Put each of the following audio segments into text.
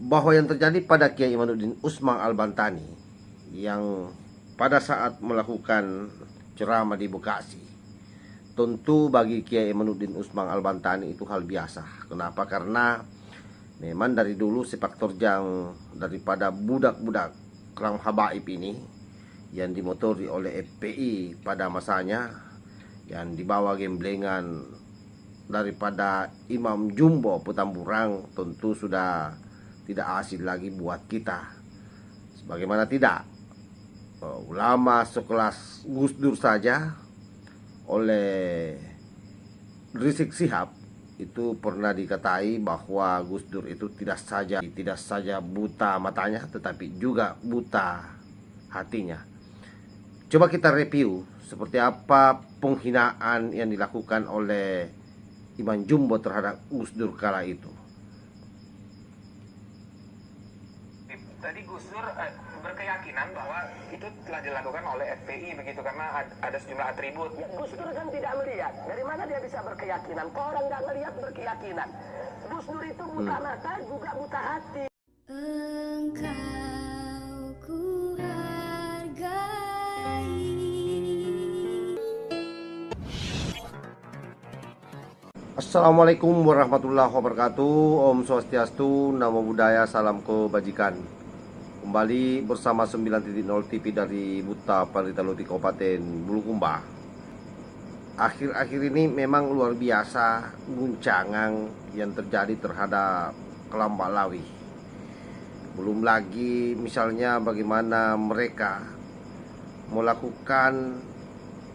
bahwa yang terjadi pada Kiai Imanuddin Usman Al-Bantani yang pada saat melakukan ceramah di Bekasi, tentu bagi Kiai Imanuddin Usman Al-Bantani itu hal biasa. Kenapa? Karena memang dari dulu sepak terjang daripada budak-budak kelam habaib ini yang dimotori oleh FPI pada masanya, yang dibawa gemblengan daripada Imam Jumbo Petamburan, tentu sudah tidak asing lagi buat kita. Sebagaimana tidak, ulama sekelas Gus Dur saja oleh Rizik Sihab itu pernah dikatai bahwa Gus Dur itu tidak saja buta matanya, tetapi juga buta hatinya. Coba kita review seperti apa penghinaan yang dilakukan oleh Imam Jumbo terhadap Gus Dur kala itu. Tadi Gus Dur berkeyakinan bahwa itu telah dilakukan oleh FPI begitu, karena ada sejumlah atribut. Ya, Gus Dur kan tidak melihat. Dari mana dia bisa berkeyakinan? Kok orang nggak melihat berkeyakinan? Gus Dur itu buta mata juga buta hati. Engkau ku hargai. Assalamualaikum warahmatullahi wabarakatuh. Om Swastiastu, Namo Buddhaya, salam kebajikan. Kembali bersama 9.0 TV dari Buta Paritaluti Kabupaten Bulukumba. Akhir-akhir ini memang luar biasa guncangan yang terjadi terhadap kelam Ba'lawi. Belum lagi misalnya bagaimana mereka melakukan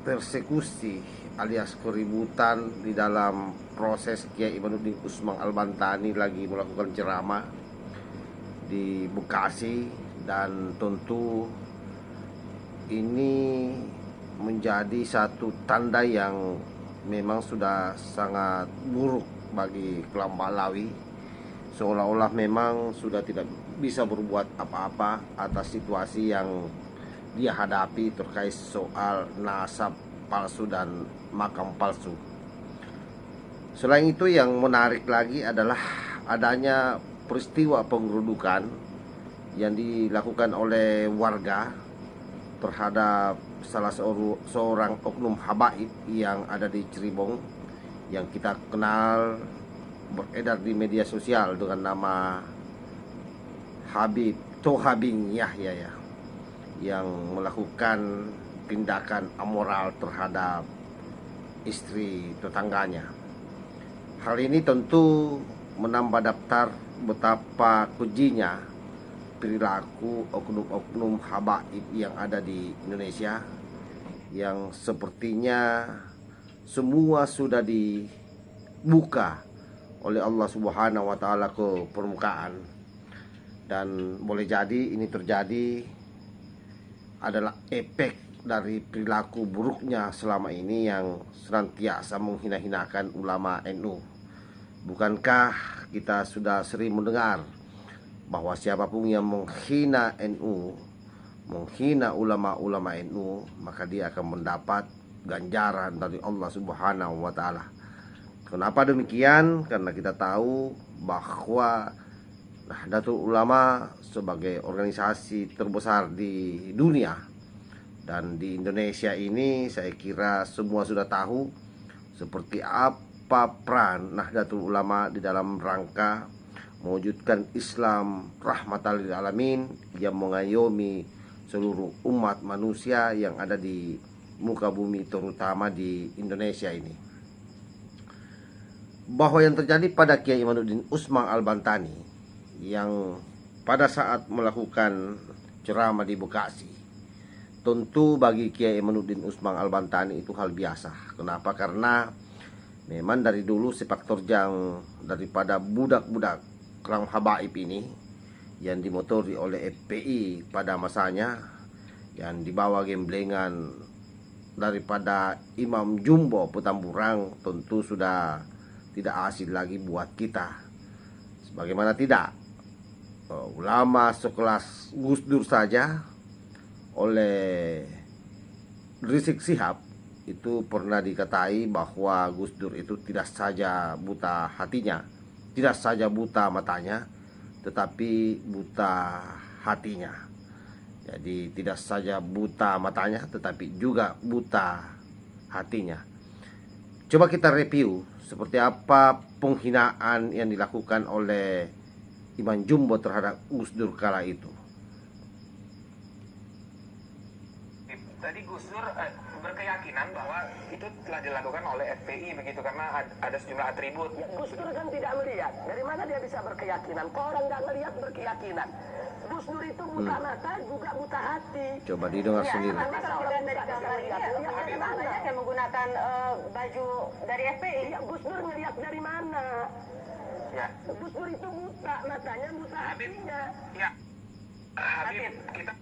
persekusi alias keributan di dalam proses Kiai Imanuddin Usman Al-Bantani lagi melakukan ceramah di Bekasi, dan tentu ini menjadi satu tanda yang memang sudah sangat buruk bagi kelam Ba'lawi, seolah-olah memang sudah tidak bisa berbuat apa-apa atas situasi yang dia hadapi terkait soal nasab palsu dan makam palsu. Selain itu, yang menarik lagi adalah adanya peristiwa penggerudukan yang dilakukan oleh warga terhadap salah seorang oknum habaib yang ada di Cirebon, yang kita kenal beredar di media sosial dengan nama Habib Tohabing Yahya ya, yang melakukan tindakan amoral terhadap istri tetangganya. Hal ini tentu menambah daftar betapa kejinya perilaku oknum-oknum habaib yang ada di Indonesia, yang sepertinya semua sudah dibuka oleh Allah Subhanahu wa Ta'ala ke permukaan. Dan boleh jadi ini terjadi adalah efek dari perilaku buruknya selama ini yang senantiasa menghina-hinakan ulama NU. Bukankah kita sudah sering mendengar bahwa siapapun yang menghina NU, menghina ulama-ulama NU, maka dia akan mendapat ganjaran dari Allah Subhanahu wa Ta'ala. Kenapa demikian? Karena kita tahu bahwa Nahdlatul Ulama sebagai organisasi terbesar di dunia dan di Indonesia ini, saya kira semua sudah tahu seperti apa peran Nahdlatul Ulama di dalam rangka mewujudkan Islam rahmatan lil alamin yang mengayomi seluruh umat manusia yang ada di muka bumi, terutama di Indonesia ini. Bahwa yang terjadi pada Kiai Imanuddin Usman Al-Bantani yang pada saat melakukan ceramah di Bekasi, tentu bagi Kiai Imanuddin Usman Al-Bantani itu hal biasa. Kenapa? Karena memang dari dulu sepak terjang daripada budak-budak kelam habaib ini yang dimotori oleh FPI pada masanya, yang dibawa gemblengan daripada Imam Jumbo Petamburan, tentu sudah tidak asing lagi buat kita. Sebagaimana tidak, ulama sekelas Gus Dur saja oleh Rizik Sihab itu pernah dikatai bahwa Gus Dur itu tidak saja buta hatinya, tidak saja buta matanya, tetapi buta hatinya. Jadi tidak saja buta matanya, tetapi juga buta hatinya. Coba kita review seperti apa penghinaan yang dilakukan oleh Iman Jumbo terhadap Gus Dur kala itu. Tadi Gus Dur berkeyakinan bahwa itu telah dilakukan oleh FPI begitu karena ada sejumlah atribut. Ya, Gus Dur kan tidak melihat. Dari mana dia bisa berkeyakinan? Kok orang nggak melihat berkeyakinan? Gus Dur itu buta mata juga buta hati. Coba didengar sendiri. Nanti kalau dilihat dari gambar ini memang banyak yang menggunakan baju dari FPI. Ya, Gus Dur ngelihat dari mana? Ya, Gus Dur itu buta matanya, buta hatinya. ya. Habib, kita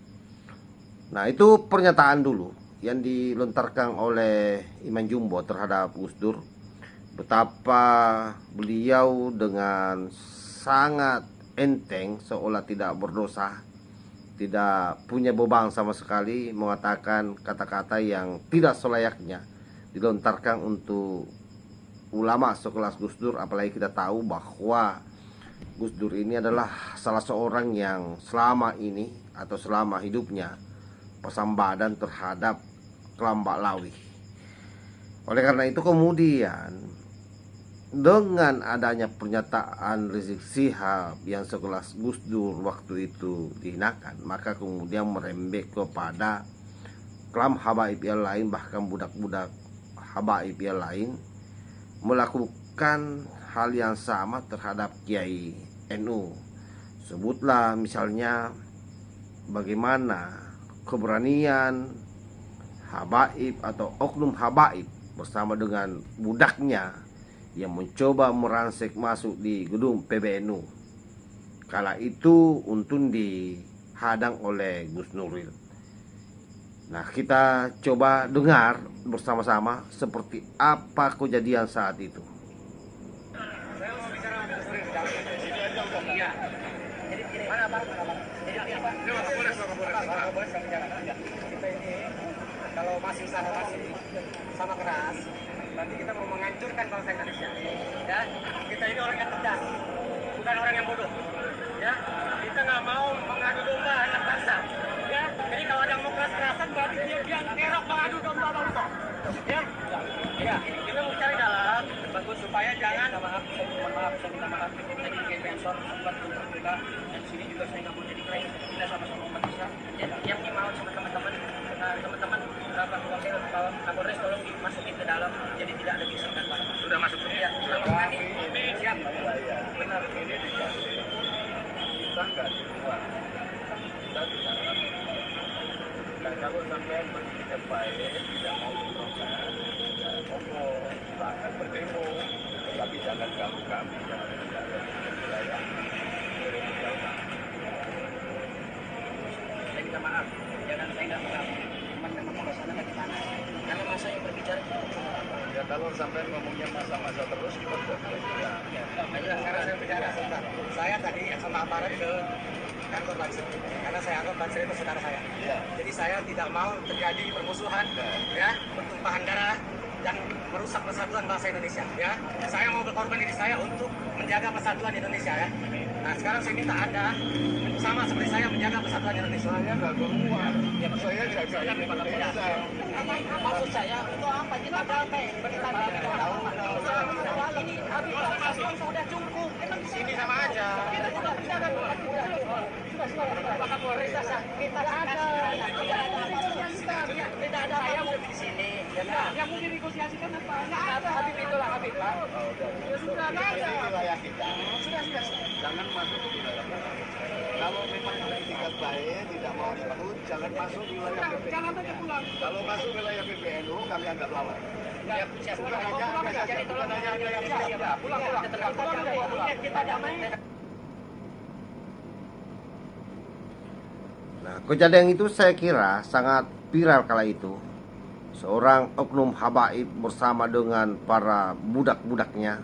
Nah, itu pernyataan dulu yang dilontarkan oleh Iman Jumbo terhadap Gus Dur. Betapa beliau dengan sangat enteng, seolah tidak berdosa, tidak punya beban sama sekali, mengatakan kata-kata yang tidak selayaknya dilontarkan untuk ulama sekelas Gus Dur. Apalagi kita tahu bahwa Gus Dur ini adalah salah seorang yang selama ini atau selama hidupnya persambadan terhadap Kelambak Lawi. Oleh karena itu kemudian dengan adanya pernyataan Rizik Syihab yang sekelas Gus Dur waktu itu dihinakan, maka kemudian merembet kepada kelam habaib yang lain, bahkan budak-budak habaib yang lain melakukan hal yang sama terhadap Kiai NU. Sebutlah misalnya bagaimana keberanian habaib atau oknum habaib bersama dengan budaknya yang mencoba merangsek masuk di gedung PBNU. Kala itu Untun dihadang oleh Gus Nuril. Nah, kita coba dengar bersama-sama seperti apa kejadian saat itu. saya mau bicara dengan Gus Nuril. Iya. Jadi begini. Mana Bang? Jadi apa? Boleh saya bicara. Kita ini kalau masih sama keras, nanti kita mau menghancurkan bangsa Indonesia. Ya, kita ini orang yang cerdas, bukan orang yang bodoh. Ya, kita nggak mau mengadu domba anak bangsa. Ya, jadi kalau ada yang mau keras-kerasan berarti dia kerok mengadu domba bangsa. Ya, ya, kita mau cari dalam bagus supaya jangan. Mohon maaf, saya minta maaf. Tadi kayak sponsor sempat juga dan sini juga saya nggak mau jadi krisis. Kita sama-sama umat Islam. Yang mau sama teman-teman Kapolres tolong dimasukin ke dalam, jadi tidak ada gesekan Pak. Sudah masuk ke ya. Ini siap. Benar. Ini kita nggak di luar. Kita di dalam. Dan kalau sampai berpikir baik, tidak mau berproses, silahkan berdemo, tapi jangan ganggu kami, jangan mengganggu wilayah. Saya minta maaf, jangan saya nggak maaf. Karena masa yang berbicara ya, kalau sampai ngomongnya masa-masa terus kita sudah ya. Sekarang saya bicara sebentar. Saya tadi sama aparat ke kantor Bansir karena saya anggap Bansir itu saudara saya. Ya. Jadi saya tidak mau terjadi permusuhan, ya, pertumpahan darah dan merusak persatuan bangsa Indonesia. Ya, saya mau berkorban diri saya untuk menjaga persatuan Indonesia. Ya. Nah, sekarang saya minta Anda sama seperti saya menjaga persatuan Indonesia. Saya nggak keluar. Ya, saya tidak bisa Indonesia. Maksud saya itu apa? Kita damai. Kita ini habis persatuan sudah cukup. Sini sama aja. Kita juga menjaga Pak Polres kita ada. Tidak ada saya mau di sini. Yang mau dinegosiasikan apa? Nggak ada. Habib itulah Habib Pak. Ya sudah nggak ada. Wilayah kita. Sudah. Jangan masuk ke wilayah kita. Kalau memang itikat baik, tidak mau ribut, jangan masuk wilayah PBNU. Jangan saja pulang. Kalau masuk wilayah PBNU, kami anggap lawan. Siap. Pulang aja. Jadi tolong hanya yang siap. Pulang. Kita damai. Nah, kejadian itu saya kira sangat viral kala itu. Seorang oknum habaib bersama dengan para budak-budaknya,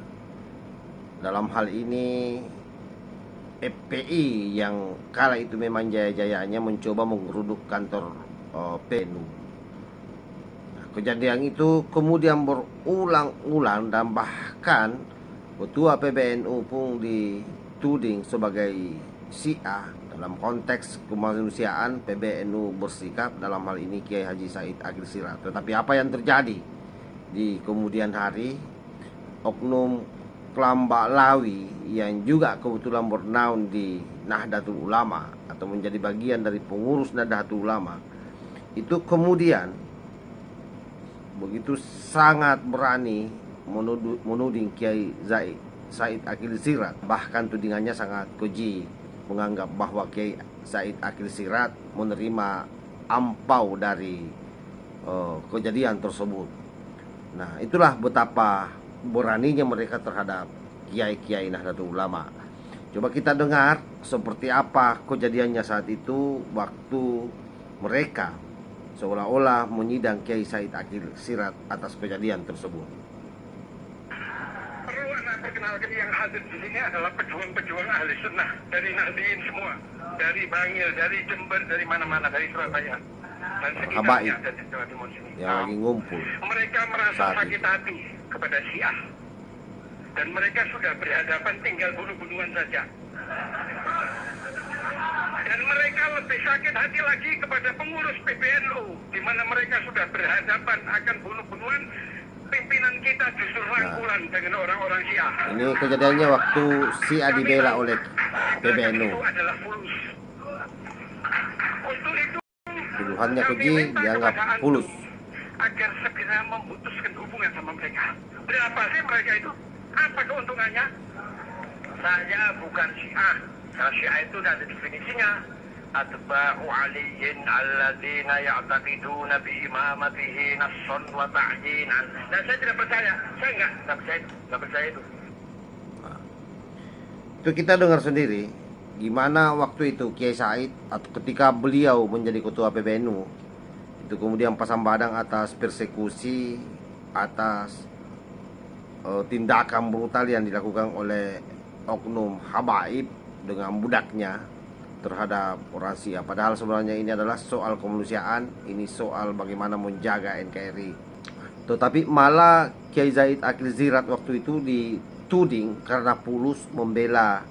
dalam hal ini FPI yang kala itu memang jaya-jayanya mencoba menggeruduk kantor PNU. Nah, kejadian itu kemudian berulang-ulang dan bahkan ketua PBNU pun dituding sebagai Syiah dalam konteks kemanusiaan, PBNU bersikap dalam hal ini Kiai Haji Said Akil Siraj. Tetapi apa yang terjadi di kemudian hari, oknum Kelambak Lawi yang juga kebetulan bernaung di Nahdlatul Ulama atau menjadi bagian dari pengurus Nahdlatul Ulama itu kemudian begitu sangat berani menuding Kiai Said Akil Siraj. Bahkan tudingannya sangat keji, menganggap bahwa Kiai Said Akil Siraj menerima ampau dari kejadian tersebut. Nah, itulah betapa beraninya mereka terhadap kiai-kiai Nahdlatul Ulama. Coba kita dengar seperti apa kejadiannya saat itu, waktu mereka seolah-olah menyidang Kiai Said Akil Siraj atas kejadian tersebut. Perlu anak perkenalkan yang hadir di sini adalah pejuang-pejuang ahli sunnah dari Nahdliyin semua, dari Bangil, dari Jember, dari mana-mana, dari Surabaya dan sekitarnya ada di Jawa Timur sini. Yang lagi ngumpul. Mereka merasa sakit hati kepada Syiah dan mereka sudah berhadapan tinggal bunuh-bunuhan saja. Dan mereka lebih sakit hati lagi kepada pengurus PBNU, di mana mereka sudah berhadapan akan bunuh-bunuhan. Pimpinan kita justru rangkulan dengan orang-orang Syiah. Ini kejadiannya waktu Syiah dibela oleh PBNU. Itu adalah fulus. Untuk itu, Tuduhannya kami keji, minta dianggap kepada fulus. antum agar segera memutuskan hubungan sama mereka. Berapa sih mereka itu? Apa keuntungannya? Saya bukan Syiah. Karena Syiah itu ada definisinya. Atba'u aliyin alladzina ya'taqiduna biimamatihi nasson wa ta'jinan. Dan saya tidak percaya. Saya enggak percaya itu. Itu kita dengar sendiri gimana waktu itu Kiai Said atau ketika beliau menjadi ketua PBNU itu kemudian pasang badan atas persekusi, atas tindakan brutal yang dilakukan oleh oknum habaib dengan budaknya terhadap orang Syiah. Padahal sebenarnya ini adalah soal kemanusiaan, ini soal bagaimana menjaga NKRI. Tetapi malah Kiai Said Akil Siraj waktu itu dituding karena fulus membela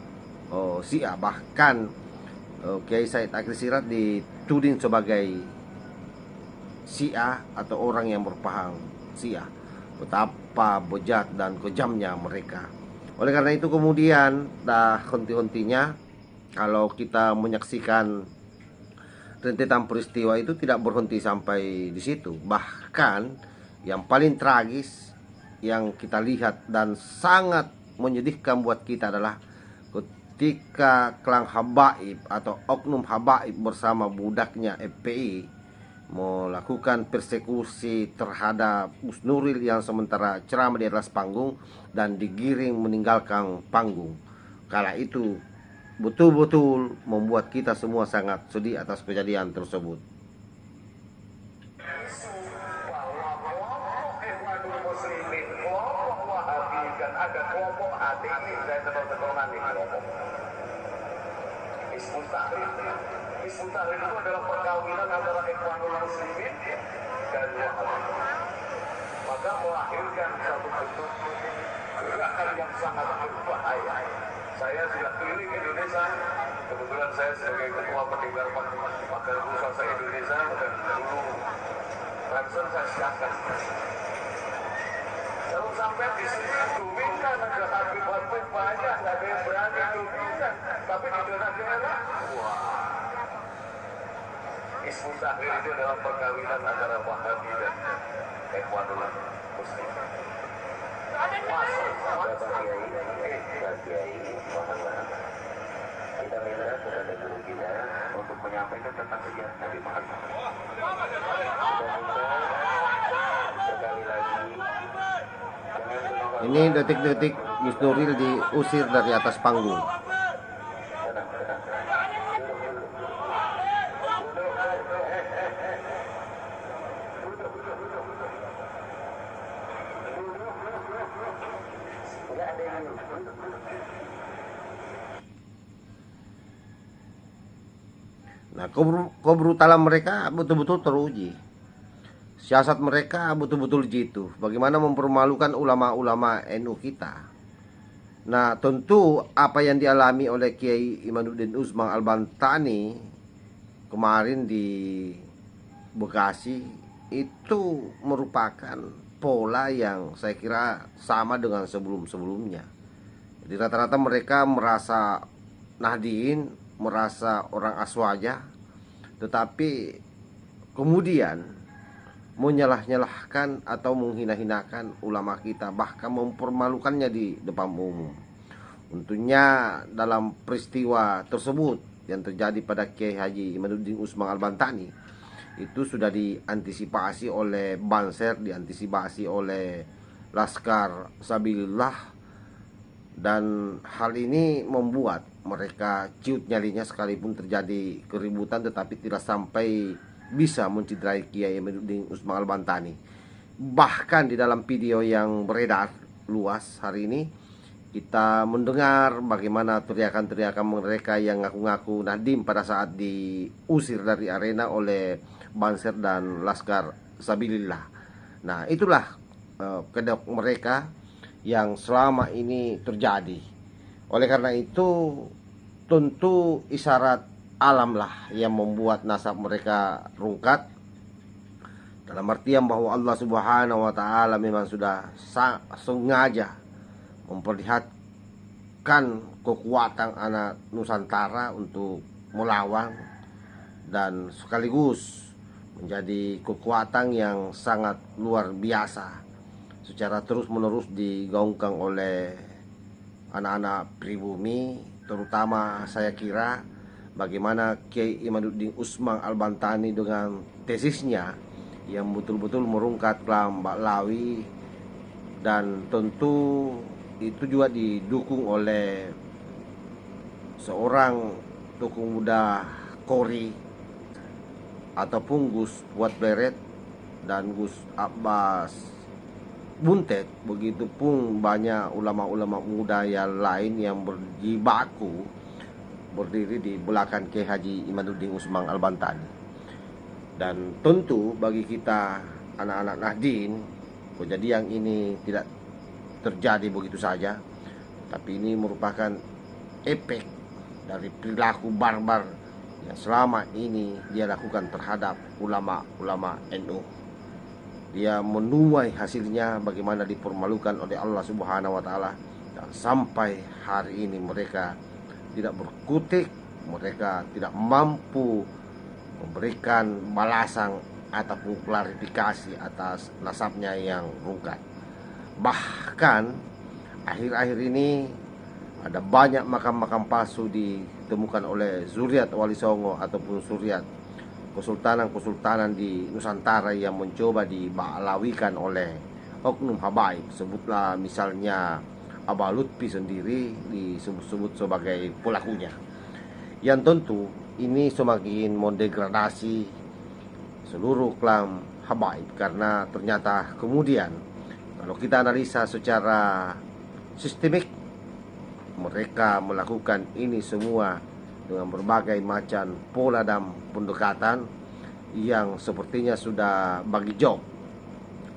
Syiah. Bahkan Kiai Said Akil Siraj dituding sebagai Syiah atau orang yang berpaham Syiah. Betapa bejat dan kejamnya mereka. Oleh karena itu kemudian dah henti-hentinya kalau kita menyaksikan rentetan peristiwa itu tidak berhenti sampai di situ. Bahkan yang paling tragis yang kita lihat dan sangat menyedihkan buat kita adalah ketika klan habaib atau oknum habaib bersama budaknya FPI melakukan persekusi terhadap Gus Nuril yang sementara ceramah di atas panggung dan digiring meninggalkan panggung. Kala itu betul-betul membuat kita semua sangat sedih atas kejadian tersebut. Isu bahwa kelompok Ikhwanul Muslimin, kelompok Wahabi dan ada kelompok HTI, saya terang-terangan di kelompok Hizbut Tahrir. Hizbut Tahrir itu adalah perkawinan antara Ikhwanul Muslimin dan Wahabi. Maka melahirkan satu bentuk gerakan yang sangat berbahaya. Saya sudah keliling Indonesia, kebetulan saya sebagai ketua pendengar pakar Pusat Indonesia dan dulu Banser saya siapkan. Kalau sampai di sini dominan ada habib-habib banyak, nggak ada yang berani dominan, tapi di daerah-daerah, wah, Hizbut Tahrir itu adalah perkawinan antara Wahabi dan Ikhwanul Muslimin. Kita minta kepada guru kita untuk menyampaikan tentang sejarah Nabi Muhammad. Sekali lagi, Ini detik-detik Gus Nuril diusir dari atas panggung. Nah, kebrutalan mereka betul-betul teruji. Siasat mereka betul-betul jitu. Bagaimana mempermalukan ulama-ulama NU kita. Nah, tentu apa yang dialami oleh Kiai Imaduddin Usmang Al-Bantani kemarin di Bekasi itu merupakan pola yang saya kira sama dengan sebelum-sebelumnya. Jadi rata-rata mereka merasa Nahdien, merasa orang Aswaja, tetapi kemudian menyalah-nyalahkan atau menghina-hinakan ulama kita, bahkan mempermalukannya di depan umum. Tentunya dalam peristiwa tersebut yang terjadi pada Kiai Haji Imaduddin Usmang Al-Bantani itu sudah diantisipasi oleh Banser, diantisipasi oleh Laskar Sabilillah, dan hal ini membuat mereka ciut nyalinya sekalipun terjadi keributan, tetapi tidak sampai bisa mencederai Kiai Imaduddin Usmang Al-Bantani. Bahkan di dalam video yang beredar luas hari ini, kita mendengar bagaimana teriakan-teriakan mereka yang ngaku-ngaku Nahdien pada saat diusir dari arena oleh Banser dan Laskar Sabilillah. Nah, itulah kedok mereka yang selama ini terjadi. Oleh karena itu, tentu isyarat alam lah yang membuat nasab mereka rungkat, dalam artian bahwa Allah Subhanahu wa Ta'ala memang sudah sengaja memperlihatkan kekuatan anak Nusantara untuk melawan, dan sekaligus menjadi kekuatan yang sangat luar biasa secara terus-menerus digaungkan oleh anak-anak pribumi, terutama saya kira bagaimana Kiai Imaduddin Usmang Al-Bantani dengan tesisnya yang betul-betul merungkat kelam Baklawi, dan tentu itu juga didukung oleh seorang tokoh muda Kori ataupun Gus Fuad Beret dan Gus Abbas Buntet. Begitupun banyak ulama-ulama muda yang lain yang berjibaku berdiri di belakang Kiai Haji Imaduddin Usmang Al-Bantani. Dan tentu bagi kita anak-anak Nahdien, kejadian ini tidak terjadi begitu saja, tapi ini merupakan efek dari perilaku barbar yang selama ini dia lakukan terhadap ulama-ulama NU. Dia menuai hasilnya bagaimana dipermalukan oleh Allah Subhanahu wa Ta'ala, dan sampai hari ini mereka tidak berkutik, mereka tidak mampu memberikan balasan ataupun klarifikasi atas nasabnya yang rungkat. Bahkan akhir-akhir ini ada banyak makam-makam palsu ditemukan oleh zuriat Wali Songo ataupun zuriat kesultanan-kesultanan di Nusantara yang mencoba dibaklawikan oleh oknum habaib. Sebutlah misalnya Abah Lutfi sendiri disebut-sebut sebagai pelakunya, yang tentu ini semakin mendegradasi seluruh klan habaib, karena ternyata kemudian kalau kita analisa secara sistemik, mereka melakukan ini semua dengan berbagai macam pola dan pendekatan yang sepertinya sudah bagi job.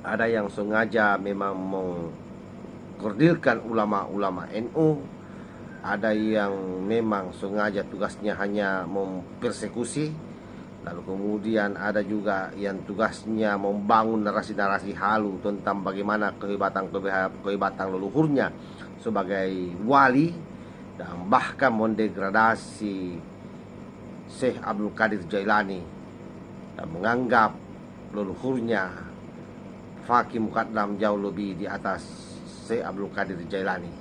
Ada yang sengaja memang mengkerdilkan ulama-ulama NU, ada yang memang sengaja tugasnya hanya mempersekusi, lalu kemudian ada juga yang tugasnya membangun narasi-narasi halu tentang bagaimana kehebatan leluhurnya sebagai wali, dan bahkan mendegradasi Syekh Abdul Qadir Jailani dan menganggap leluhurnya Faqih Muqaddam jauh lebih di atas Syekh Abdul Qadir Jailani.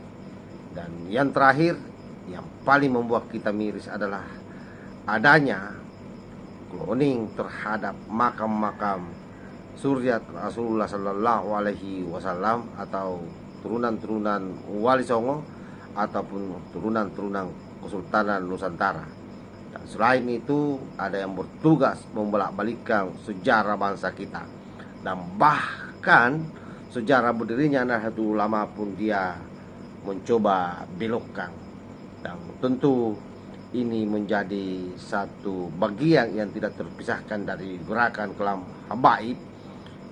Dan yang terakhir, yang paling membuat kita miris adalah adanya cloning terhadap makam-makam zuriat Rasulullah Sallallahu Alaihi Wasallam atau turunan-turunan Wali Songo ataupun turunan-turunan Kesultanan Nusantara. Dan selain itu ada yang bertugas membolak-balikkan sejarah bangsa kita, dan bahkan sejarah berdirinya Nahdlatul Ulama pun dia mencoba belokkan. Dan tentu ini menjadi satu bagian yang tidak terpisahkan dari gerakan kelam habaib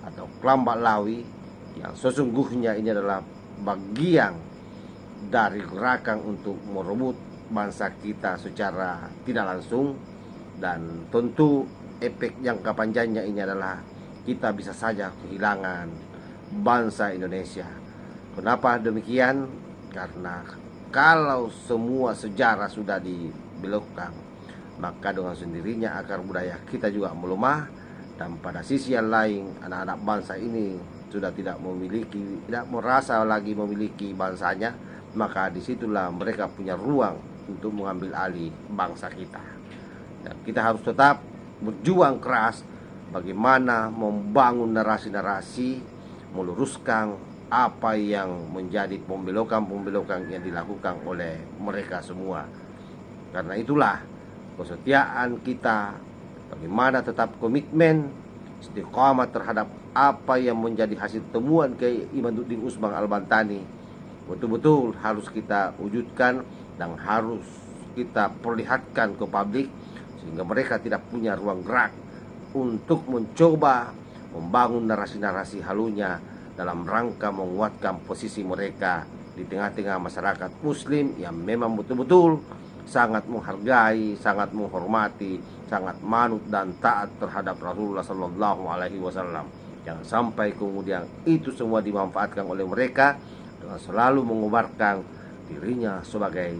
atau kelam Baklawi, yang sesungguhnya ini adalah bagian dari gerakan untuk merebut bangsa kita secara tidak langsung, dan tentu efek jangka panjangnya ini adalah kita bisa saja kehilangan bangsa Indonesia. Kenapa demikian? Karena kalau semua sejarah sudah dibelokkan, maka dengan sendirinya akar budaya kita juga melemah, dan pada sisi yang lain anak-anak bangsa ini sudah tidak merasa lagi memiliki bangsanya, maka disitulah mereka punya ruang untuk mengambil alih bangsa kita. Dan kita harus tetap berjuang keras bagaimana membangun narasi-narasi, meluruskan apa yang menjadi pembelokan-pembelokan yang dilakukan oleh mereka semua. Karena itulah kesetiaan kita, bagaimana tetap komitmen istiqamah terhadap apa yang menjadi hasil temuan Kiai Imaduddin Usman Al-Bantani, betul-betul harus kita wujudkan dan harus kita perlihatkan ke publik, sehingga mereka tidak punya ruang gerak untuk mencoba membangun narasi-narasi halunya dalam rangka menguatkan posisi mereka di tengah-tengah masyarakat muslim yang memang betul-betul sangat menghargai, sangat menghormati, sangat manut dan taat terhadap Rasulullah SAW. Jangan sampai kemudian itu semua dimanfaatkan oleh mereka dengan selalu mengobarkan dirinya sebagai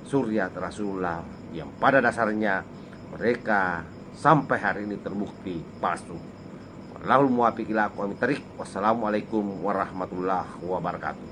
suriat Rasulullah, yang pada dasarnya mereka sampai hari ini terbukti palsu. Wallahul muwaffiq ila aqwamit thariq. Wassalamualaikum warahmatullahi wabarakatuh.